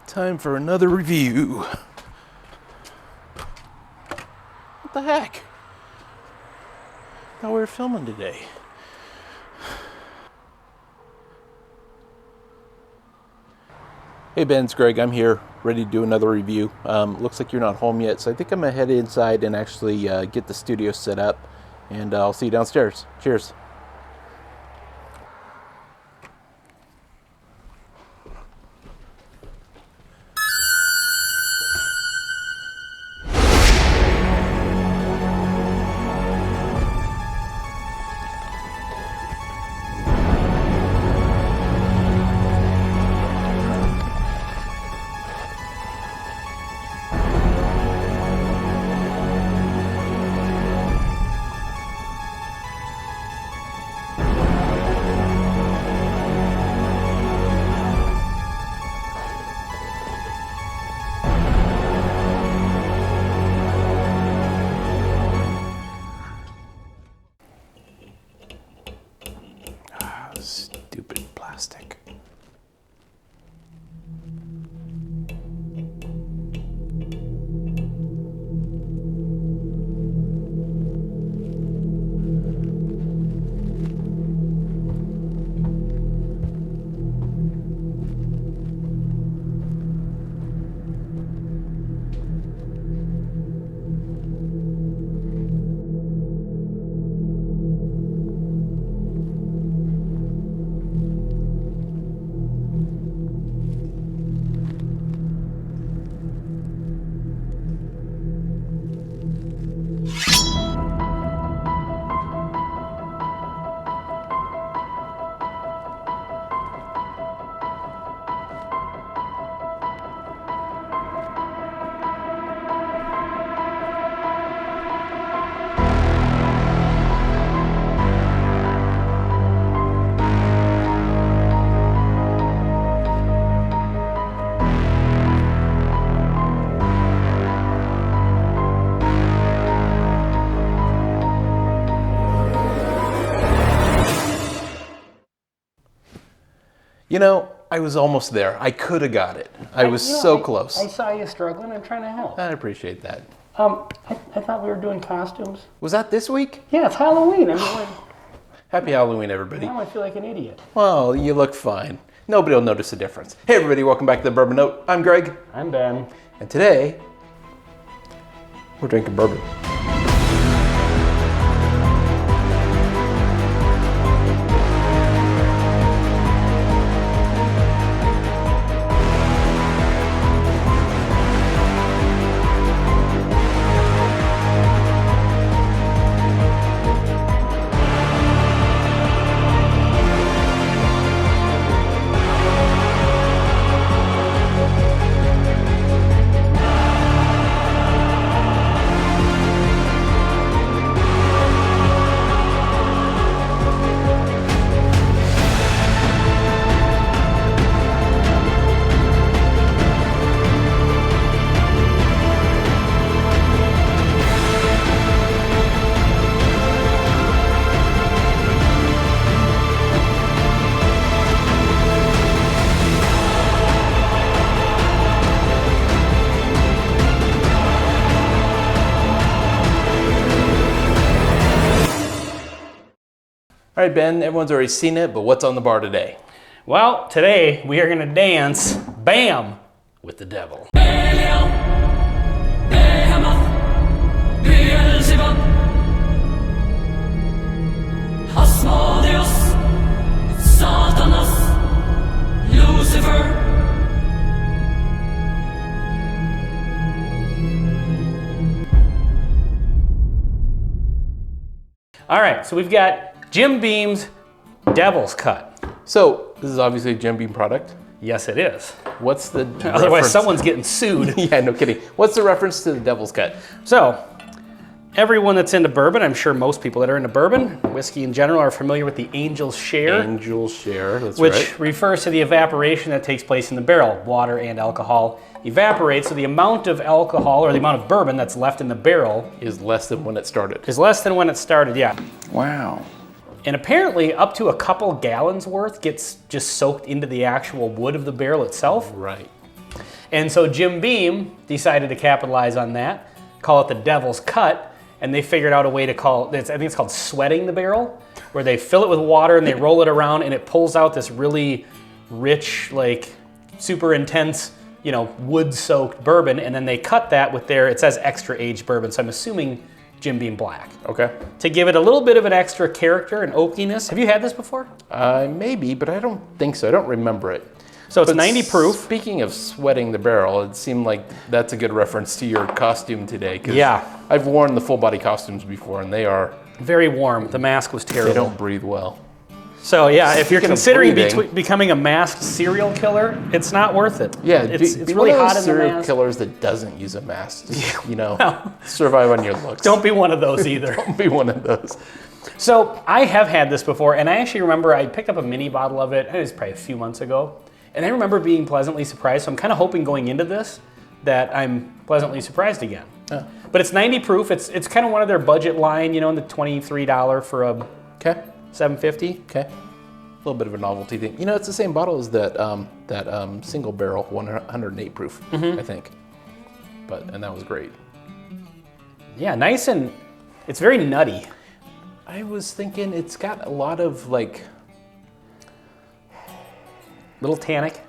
Time for another review. What the heck? Thought we were filming today. Hey Ben, it's Greg. I'm here, ready to do another review. Looks like you're not home yet, so I think I'm gonna head inside and actually get the studio set up, and I'll see you downstairs. Cheers. Stupid plastic. You know, I was almost there. I could have got it. I was so close. I saw you struggling. I'm trying to help. I appreciate that. I thought we were doing costumes. Was that this week? Yeah, it's Halloween. I mean, Happy Halloween, everybody. now I feel like an idiot. Well, you look fine. Nobody will notice the difference. Hey, everybody, welcome back to the Bourbon Note. I'm Greg. I'm Ben. And today, we're drinking bourbon. All right, Ben, everyone's already seen it, but what's on the bar today? Well, today we are going to dance, bam, with the devil. All right, so we've got Jim Beam's Devil's Cut. So, this is obviously a Jim Beam product. Yes, it is. What's the Otherwise, reference? someone's getting sued. Yeah, no kidding. What's the reference to the Devil's Cut? So, everyone that's into bourbon, I'm sure most people that are into bourbon, whiskey in general, are familiar with the Angel's Share. Angel's Share, that's which right. refers to the evaporation that takes place in the barrel. Water and alcohol evaporate, so the amount of alcohol or the amount of bourbon that's left in the barrel is less than when it started. is less than when it started, yeah. Wow. And apparently up to a couple gallons worth gets just soaked into the actual wood of the barrel itself. Right. And so Jim Beam decided to capitalize on that, call it the Devil's Cut, and they figured out a way to call it, I think it's called sweating the barrel, where they fill it with water and they roll it around and it pulls out this really rich, like super intense, wood-soaked bourbon, and then they cut that with it says extra aged bourbon, so I'm assuming Jim Beam Black. Okay. To give it a little bit of an extra character and oakiness. Have you had this before? Maybe, but I don't think so. I don't remember it. So it's 90 proof. Speaking of sweating the barrel, it seemed like that's a good reference to your costume today. 'Cause yeah. I've worn the full body costumes before, and they are very warm. The mask was terrible. They don't breathe well. So yeah, if you're considering breathing, becoming a masked serial killer, it's not worth it. Yeah, it's be really one of hot those in the serial mask. killers that doesn't use a mask. Just, survive on your looks. Don't be one of those either. Don't be one of those. So I have had this before, and I actually remember I picked up a mini bottle of it. It was probably a few months ago, and I remember being pleasantly surprised. So I'm kind of hoping going into this that I'm pleasantly surprised again. But it's 90 proof. It's kind of one of their budget line, in the $23 for a $7.50. Okay. A little bit of a novelty thing. It's the same bottle as that single barrel 108 proof, I think. And that was great. Yeah, nice, and it's very nutty. I was thinking it's got a lot of little tannic,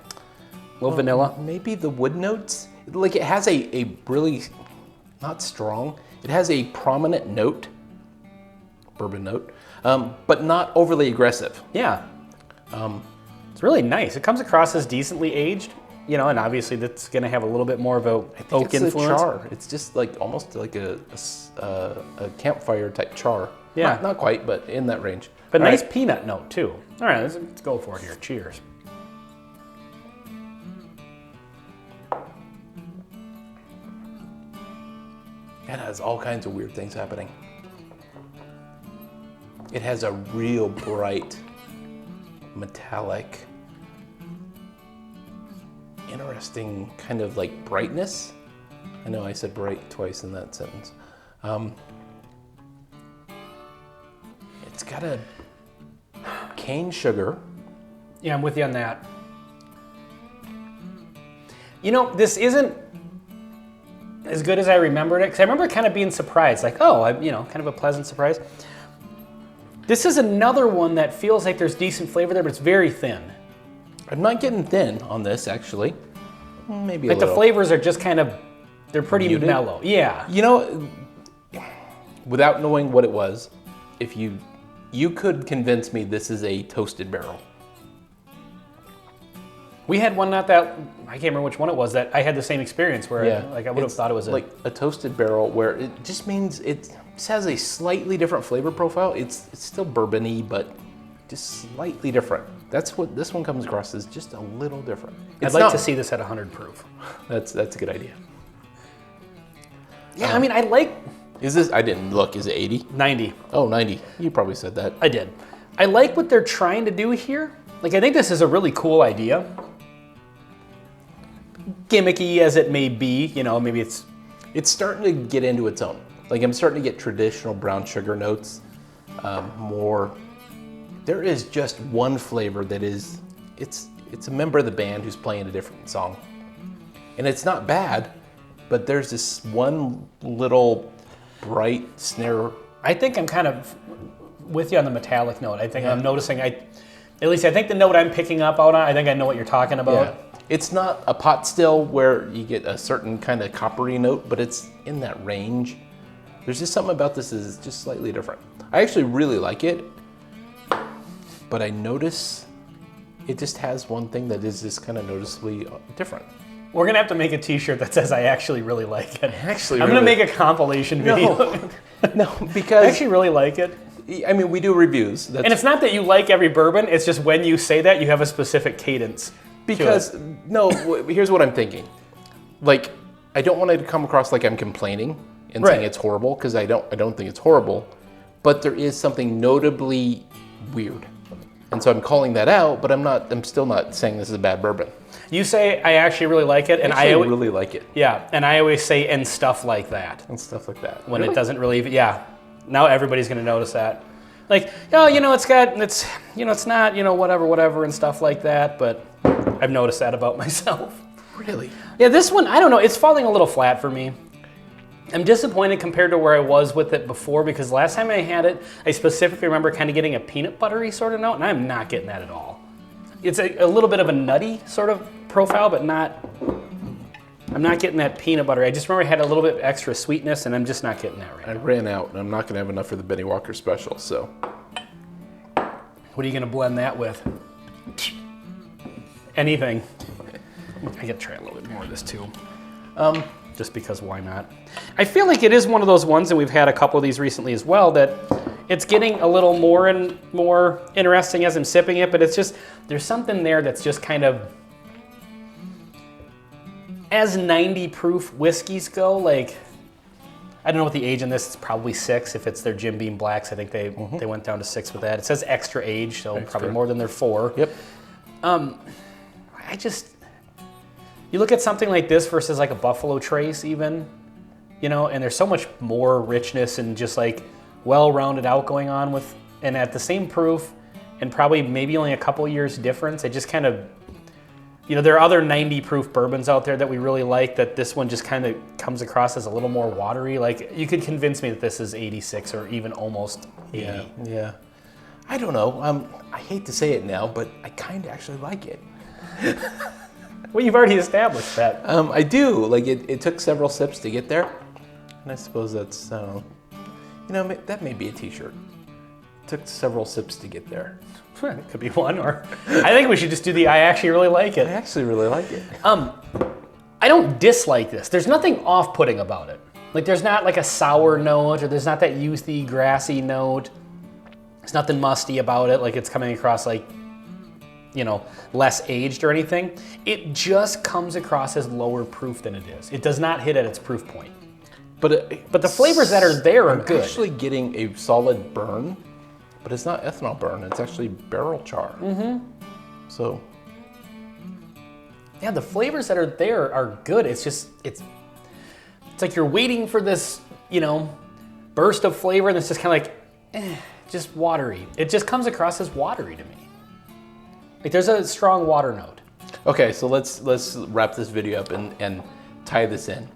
little vanilla. Maybe the wood notes. Like it has a really, not strong, it has a prominent note, bourbon note, but not overly aggressive. Yeah. It's really nice. It comes across as decently aged, and obviously that's going to have a little bit more of a oak influence. It's a char. It's just almost like a campfire type char. Yeah. Not quite, but in that range. But nice peanut note too. All right, let's go for it here. Cheers. It has all kinds of weird things happening. It has a real bright, metallic, interesting kind of brightness. I know I said bright twice in that sentence. It's got a cane sugar. Yeah, I'm with you on that. This isn't as good as I remembered it, because I remember kind of being surprised, kind of a pleasant surprise. This is another one that feels like there's decent flavor there, but it's very thin. I'm not getting thin on this, actually. Maybe a little. The flavors are just they're pretty muted. Mellow. Yeah. Without knowing what it was, if you could convince me this is a toasted barrel. We had one I can't remember which one it was, that I had the same experience where I would have thought it was a toasted barrel, where it just means it just has a slightly different flavor profile. It's still bourbon-y, but just slightly different. That's what this one comes across as, just a little different. I'd like to see this at 100 proof. That's a good idea. Yeah, I like... Is this, I didn't look, is it 80? 90. Oh, 90. You probably said that. I did. I like what they're trying to do here. I think this is a really cool idea. Gimmicky as it may be, maybe it's starting to get into its own. I'm starting to get traditional brown sugar notes, more. There is just one flavor that is, it's a member of the band who's playing a different song. And it's not bad, but there's this one little bright snare. I think I'm kind of with you on the metallic note. I think I'm noticing, at least I think the note I'm picking up out on, I think I know what you're talking about. Yeah. It's not a pot still where you get a certain kind of coppery note, but it's in that range. There's just something about this is just slightly different. I actually really like it, but I notice it just has one thing that is just kind of noticeably different. We're gonna have to make a T-shirt that says "I actually really like it." I'm gonna make a compilation video. No, because I actually really like it. We do reviews. And it's not that you like every bourbon. It's just when you say that, you have a specific cadence. Because here's what I'm thinking. I don't want it to come across like I'm complaining and saying it's horrible, because I don't think it's horrible, but there is something notably weird. And so I'm calling that out, but I'm still not saying this is a bad bourbon. You say I actually really like it, and I really like it. Yeah, and I always say and stuff like that. And stuff like that. When it doesn't really, now everybody's gonna notice that. It's not, whatever, and stuff like that, but I've noticed that about myself. Really? Yeah, this one, I don't know. It's falling a little flat for me. I'm disappointed compared to where I was with it before because last time I had it, I specifically remember kind of getting a peanut buttery sort of note, and I'm not getting that at all. It's a little bit of a nutty sort of profile, but I'm not getting that peanut butter. I just remember it had a little bit extra sweetness, and I'm just not getting that right I now. ran out, and I'm not going to have enough for the Benny Walker special, so. What are you going to blend that with? Anything. I got to try a little bit more of this too. Just because why not? I feel like it is one of those ones, and we've had a couple of these recently as well, that it's getting a little more and more interesting as I'm sipping it, but it's just, there's something there that's just kind of, as 90 proof whiskeys go, like, I don't know what the age on this, it's probably 6 if it's their Jim Beam Blacks. I think they went down to 6 with that. It says extra age, so probably more than their 4. Yep. You look at something like this versus like a Buffalo Trace even, you know, and there's so much more richness and just like well-rounded out going on with, and at the same proof and probably maybe only a couple years difference, it just kind of, you know, there are other 90 proof bourbons out there that we really like that this one just kind of comes across as a little more watery. Like you could convince me that this is 86 or even almost 80. Yeah. I don't know. I hate to say it now, but I kind of actually like it. Well, you've already established that. I do. Like it took several sips to get there, and I suppose that's, you know, that may be a T-shirt. Took several sips to get there. It could be one, or I think we should just do the I actually really like it. I actually really like it. I don't dislike this. There's nothing off-putting about it. Like there's not like a sour note, or there's not that youthy, grassy note. There's nothing musty about it, like it's coming across like, you know, less aged or anything. It just comes across as lower proof than it is. It does not hit at its proof point. But the flavors that are there are good. I'm actually getting a solid burn, but it's not ethanol burn. It's actually barrel char. Mm-hmm. So. Yeah, the flavors that are there are good. It's just, it's like you're waiting for this, you know, burst of flavor, and it's just kind of like, just watery. It just comes across as watery to me. Like there's a strong water note. Okay, so let's wrap this video up and tie this in.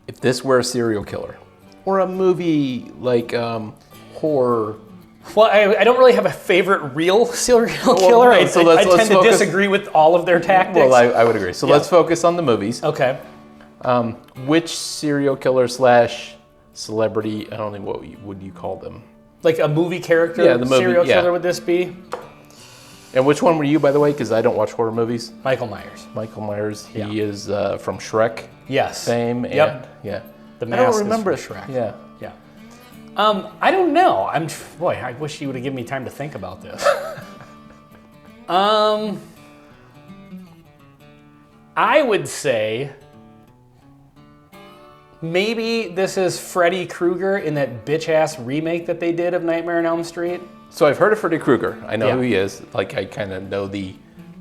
If this were a serial killer, or a movie like horror. Well, I don't really have a favorite real serial killer. I tend to disagree with all of their tactics. Well, I would agree. So let's focus on the movies. Okay. Which serial killer / celebrity, I don't know, what would you call them? Like a movie character? Yeah, the movie, serial killer would this be? And which one were you, by the way? Because I don't watch horror movies. Michael Myers. Michael Myers. He is from Shrek. Yes. Fame. And, yeah. The mask I don't remember is from Shrek. Yeah. Yeah. I don't know. Boy, I wish you would have given me time to think about this. I would say maybe this is Freddy Krueger in that bitch-ass remake that they did of Nightmare on Elm Street. So I've heard of Freddy Krueger. I know who he is. Like I kind of know the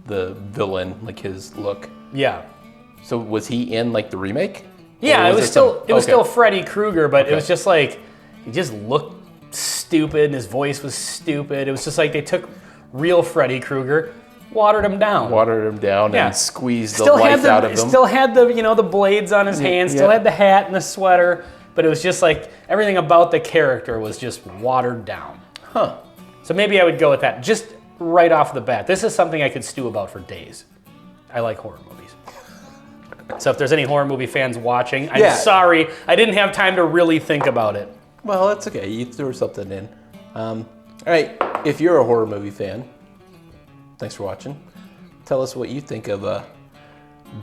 villain, like his look. Yeah. So was he in like the remake? Yeah, it was still Freddy Krueger, but it was just like he just looked stupid and his voice was stupid. It was just like they took real Freddy Krueger, watered him down. And squeezed the life out of him. Still had the blades on his hands, still had the hat and the sweater, but it was just like everything about the character was just watered down. Huh. So maybe I would go with that, just right off the bat. This is something I could stew about for days. I like horror movies. So if there's any horror movie fans watching, I'm sorry, I didn't have time to really think about it. Well, that's okay. You threw something in. All right, if you're a horror movie fan, thanks for watching. Tell us what you think of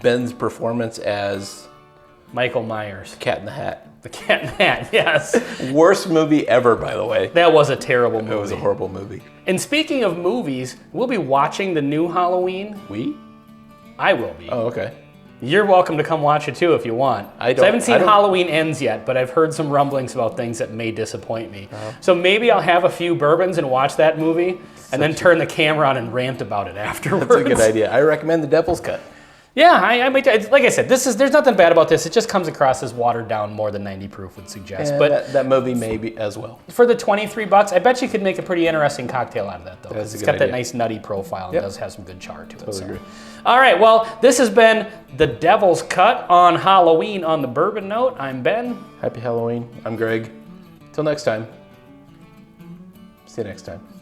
Ben's performance as Michael Myers. Cat in the Hat. The Cat in the Hat, yes. Worst movie ever, by the way. That was a terrible movie. It was a horrible movie. And speaking of movies, we'll be watching the new Halloween. We? I will be. Oh, okay. You're welcome to come watch it too if you want. I haven't seen Halloween Ends yet, but I've heard some rumblings about things that may disappoint me. So maybe I'll have a few bourbons and watch that movie, and then turn the camera on and rant about it afterwards. That's a good idea. I recommend The Devil's Cut. Yeah, I might, like I said, there's nothing bad about this. It just comes across as watered down more than 90 proof would suggest. Yeah, but that movie maybe as well. for the $23, I bet you could make a pretty interesting cocktail out of that, though. That's a It's good got that idea. nice nutty profile and does have some good char to it. Totally agree. All right, well, this has been the Devil's Cut on Halloween on the Bourbon Note. I'm Ben. Happy Halloween. I'm Greg. Till next time. See you next time.